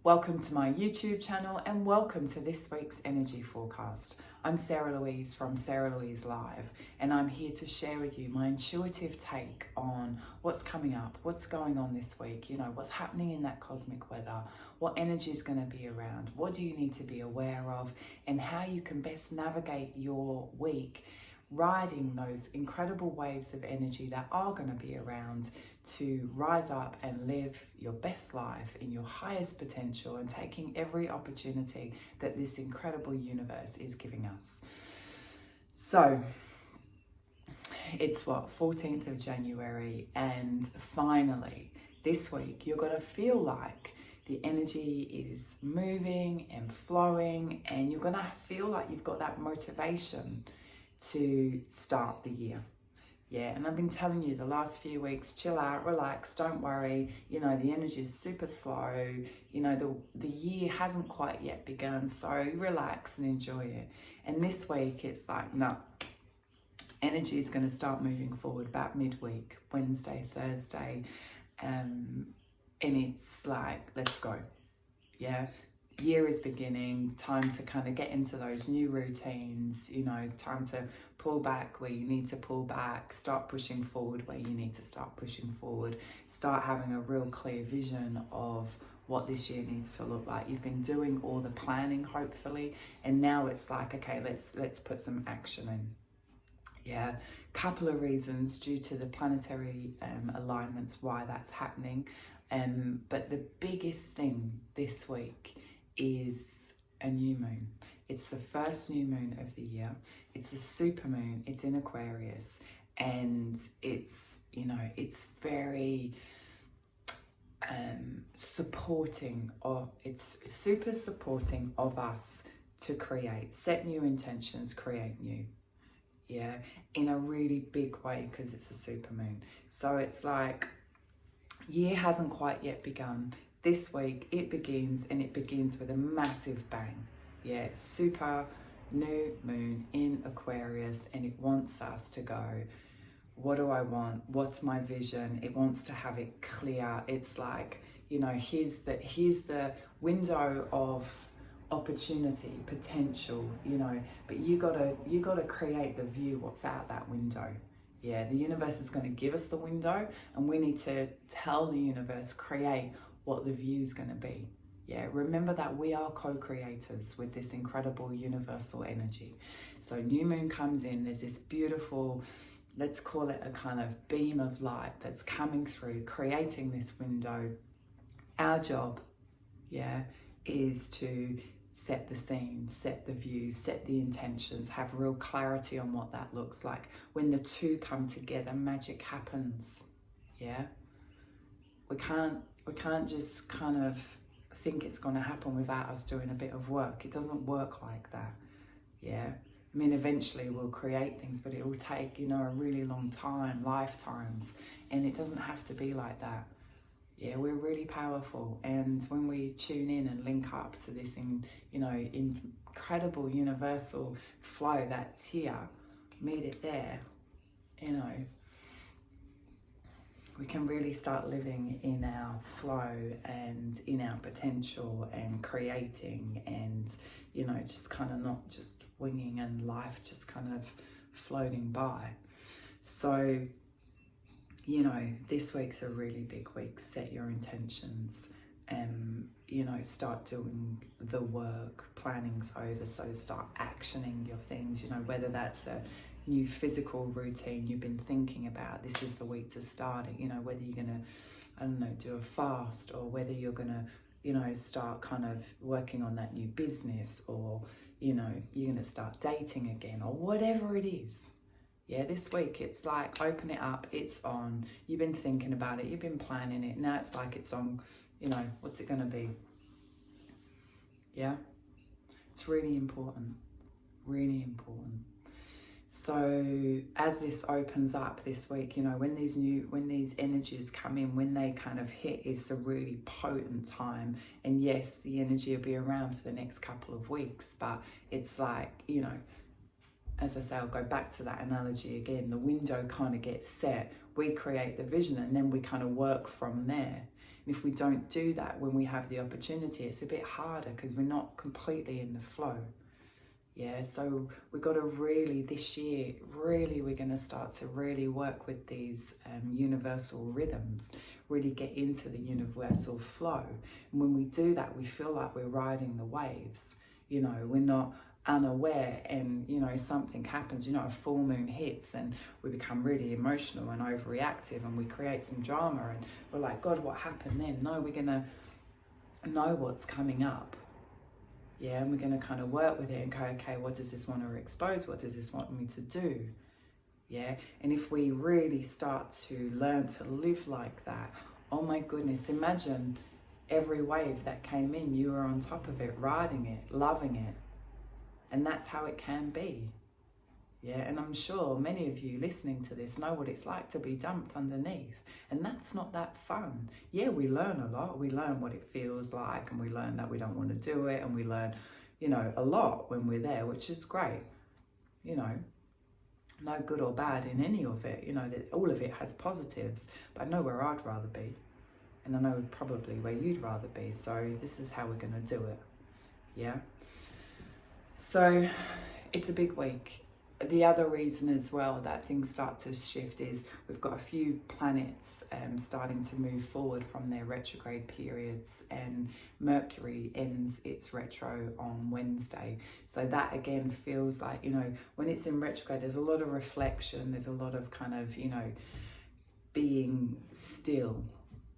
Welcome to my YouTube channel and welcome to this week's energy forecast. I'm Sarah Louise from Sarah Louise Live, and I'm here to share with you my intuitive take on what's coming up, what's going on this week, what's happening in that cosmic weather, what energy is going to be around, what do you need to be aware of, and how you can best navigate your week riding those incredible waves of energy that are going to be around to rise up and live your best life in your highest potential and taking every opportunity that this incredible universe is giving us. So it's 14th of January, and finally this week you're going to feel like the energy is moving and flowing, and you're going to feel like you've got that motivation to start the year. And I've been telling you the last few weeks, chill out, relax, don't worry, the energy is super slow, the year hasn't quite yet begun, so relax and enjoy it. And this week it's like, no, energy is going to start moving forward about midweek, Wednesday, Thursday, and it's like, let's go. Year is beginning, time to kind of get into those new routines, time to pull back where you need to pull back, start pushing forward where you need to start pushing forward, start having a real clear vision of what this year needs to look like. You've been doing all the planning, hopefully, and now it's like, okay, let's put some action in. Couple of reasons due to the planetary alignments why that's happening, but the biggest thing this week is a new moon. It's the first new moon of the year. It's a super moon. It's in Aquarius, and it's very supporting, or it's super supporting of us to set new intentions, create new. In a really big way, because it's a super moon. So it's like, year hasn't quite yet begun. This week it begins, and it begins with a massive bang. Super new moon in Aquarius, and it wants us to go, what do I want? What's my vision? It wants to have it clear. It's like, here's the window of opportunity, potential, but you gotta create the view what's out that window. The universe is going to give us the window, and we need to tell the universe, create what the view is going to be. Remember that we are co-creators with this incredible universal energy. So new moon comes in, there's this beautiful, let's call it a kind of beam of light that's coming through, creating this window. Our job, is to set the scene, set the view, set the intentions, have real clarity on what that looks like. When the two come together, magic happens. We can't just kind of think it's going to happen without us doing a bit of work. It doesn't work like that. I mean, eventually we'll create things, but it will take, a really long time, lifetimes, and it doesn't have to be like that. We're really powerful, and when we tune in and link up to this incredible universal flow that's here, meet it there, we can really start living in our flow and in our potential and creating, and just kind of not just winging and life just kind of floating by. So this week's a really big week. Set your intentions and start doing the work. Planning's over, so start actioning your things, whether that's a new physical routine you've been thinking about. This is the week to start it. Whether you're gonna do a fast, or whether you're gonna start kind of working on that new business, or you're gonna start dating again, or whatever it is. This week it's like, open it up, it's on. You've been thinking about it, you've been planning it, now it's like it's on. What's it gonna be? It's really important, really important. So as this opens up this week, when these energies come in, when they kind of hit, is the really potent time. And yes, the energy will be around for the next couple of weeks, but it's like, as I say, I'll go back to that analogy again. The window kind of gets set, we create the vision, and then we kind of work from there. And if we don't do that when we have the opportunity, it's a bit harder because we're not completely in the flow. Yeah, so we've got to really, this year, really we're going to start to really work with these universal rhythms, really get into the universal flow. And when we do that, we feel like we're riding the waves. You know, we're not unaware and, you know, something happens, you know, a full moon hits and we become really emotional and overreactive and we create some drama and we're like, God, what happened then? No, we're going to know what's coming up. Yeah, and we're going to kind of work with it and go, okay, what does this want to expose? What does this want me to do? Yeah, and if we really start to learn to live like that, oh my goodness, imagine every wave that came in, you were on top of it, riding it, loving it. And that's how it can be. Yeah, and I'm sure many of you listening to this know what it's like to be dumped underneath. And that's not that fun. Yeah, we learn a lot. We learn what it feels like and we learn that we don't want to do it and we learn, you know, a lot when we're there, which is great. You know, no good or bad in any of it. You know, that all of it has positives, but I know where I'd rather be. And I know probably where you'd rather be. So this is how we're going to do it. Yeah. So it's a big week. The other reason as well that things start to shift is we've got a few planets starting to move forward from their retrograde periods, and Mercury ends its retro on Wednesday. So that again feels like, you know, when it's in retrograde, there's a lot of reflection, there's a lot of kind of, you know, being still,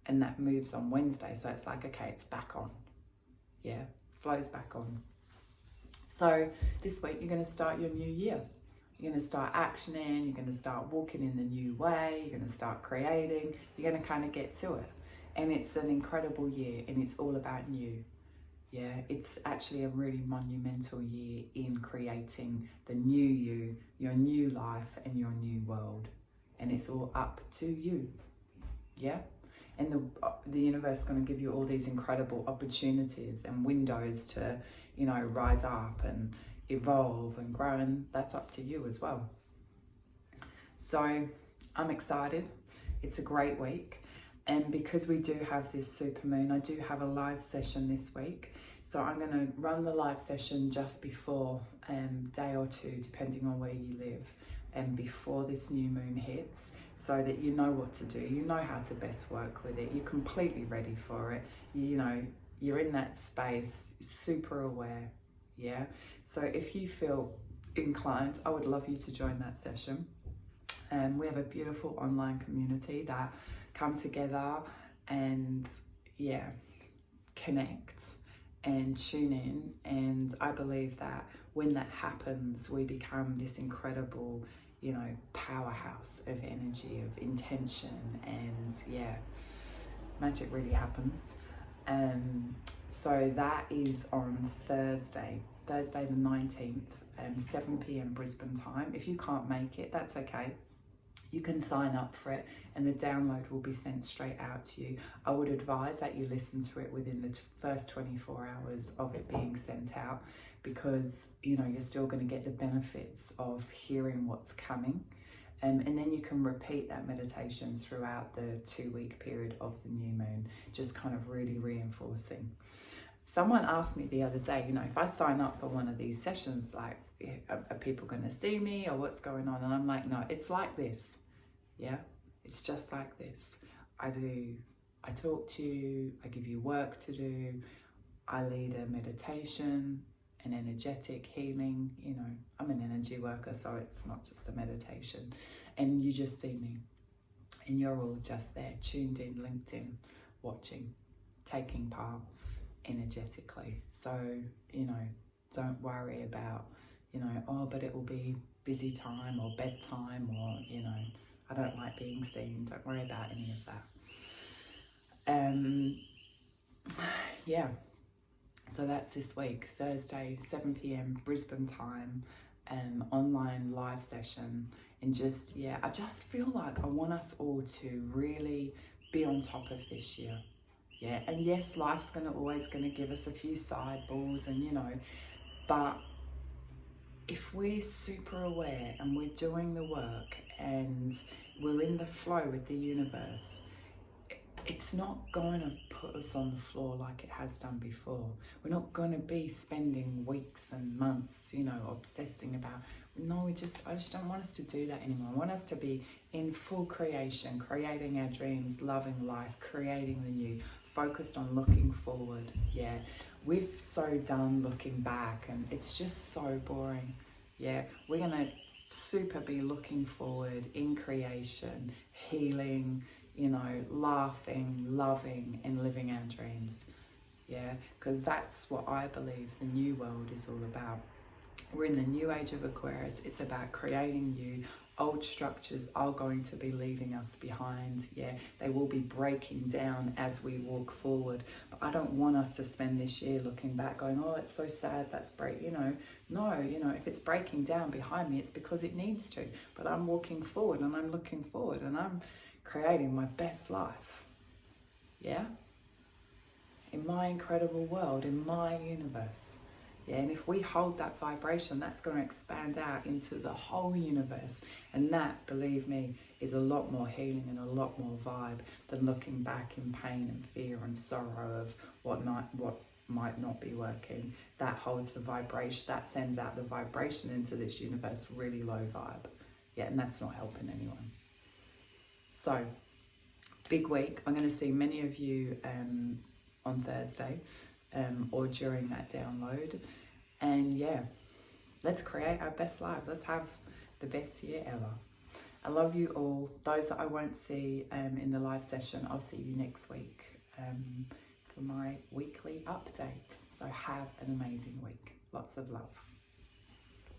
and that moves on Wednesday. So it's like, okay, it's back on. Yeah, flows back on. So this week you're going to start your new year. You're going to start actioning, you're going to start walking in the new way, you're going to start creating, you're going to kind of get to it. And it's an incredible year and it's all about you. Yeah, it's actually a really monumental year in creating the new you, your new life and your new world. And it's all up to you. Yeah? And the universe is going to give you all these incredible opportunities and windows to, you know, rise up and evolve and grow, and that's up to you as well. So I'm excited. It's a great week, and because we do have this super moon, I do have a live session this week. So I'm going to run the live session just before day or two, depending on where you live, and before this new moon hits, so that you know what to do, you know how to best work with it, you're completely ready for it, you know, you're in that space, super aware. Yeah, so if you feel inclined, I would love you to join that session. We have a beautiful online community that come together and, yeah, connect and tune in. And I believe that when that happens, we become this incredible, you know, powerhouse of energy, of intention, and yeah, magic really happens. So that is on Thursday the 19th, 7 p.m. Brisbane time. If you can't make it, that's okay. You can sign up for it and the download will be sent straight out to you. I would advise that you listen to it within the first 24 hours of it being sent out, because, you know, you're still going to get the benefits of hearing what's coming. And then you can repeat that meditation throughout the 2-week period of the new moon, just kind of really reinforcing. Someone asked me the other day, you know, if I sign up for one of these sessions, like, are people going to see me or what's going on? And I'm like, no, it's like this. Yeah, it's just like this. I talk to you, I give you work to do, I lead a meditation, an energetic healing, you know, I'm an energy worker, so it's not just a meditation. And you just see me and you're all just there, tuned in, linked in, watching, taking part energetically. So, you know, don't worry about, you know, oh, but it will be busy time or bedtime, or, you know, I don't like being seen. Don't worry about any of that. Yeah. So that's this week, Thursday, 7 p.m. Brisbane time, online live session. And just, yeah, I just feel like I want us all to really be on top of this year. Yeah, and yes, life's always going to give us a few sideballs and, you know, but if we're super aware and we're doing the work and we're in the flow with the universe, it's not going to put us on the floor like it has done before. We're not going to be spending weeks and months, you know, obsessing about, no, I just don't want us to do that anymore. I want us to be in full creation, creating our dreams, loving life, creating the new, focused on looking forward. Yeah, we've so done looking back, and it's just so boring. Yeah, we're going to super be looking forward in creation, healing, you know, laughing, loving, and living our dreams. Yeah, because that's what I believe the new world is all about. We're in the new age of Aquarius. It's about creating new. Old structures are going to be leaving us behind. Yeah, they will be breaking down as we walk forward. But I don't want us to spend this year looking back going, oh, it's so sad that's break. You know, no, you know, if it's breaking down behind me, it's because it needs to. But I'm walking forward, and I'm looking forward, and I'm creating my best life. Yeah, in my incredible world, in my universe. Yeah, and if we hold that vibration, that's going to expand out into the whole universe. And that, believe me, is a lot more healing and a lot more vibe than looking back in pain and fear and sorrow of what might not be working. That holds the vibration, that sends out the vibration into this universe, really low vibe. Yeah, and that's not helping anyone. So, big week. I'm going to see many of you on Thursday. Or during that download, and yeah, let's create our best life. Let's have the best year ever. I love you all. Those that I won't see in the live session, I'll see you next week for my weekly update. So have an amazing week. Lots of love.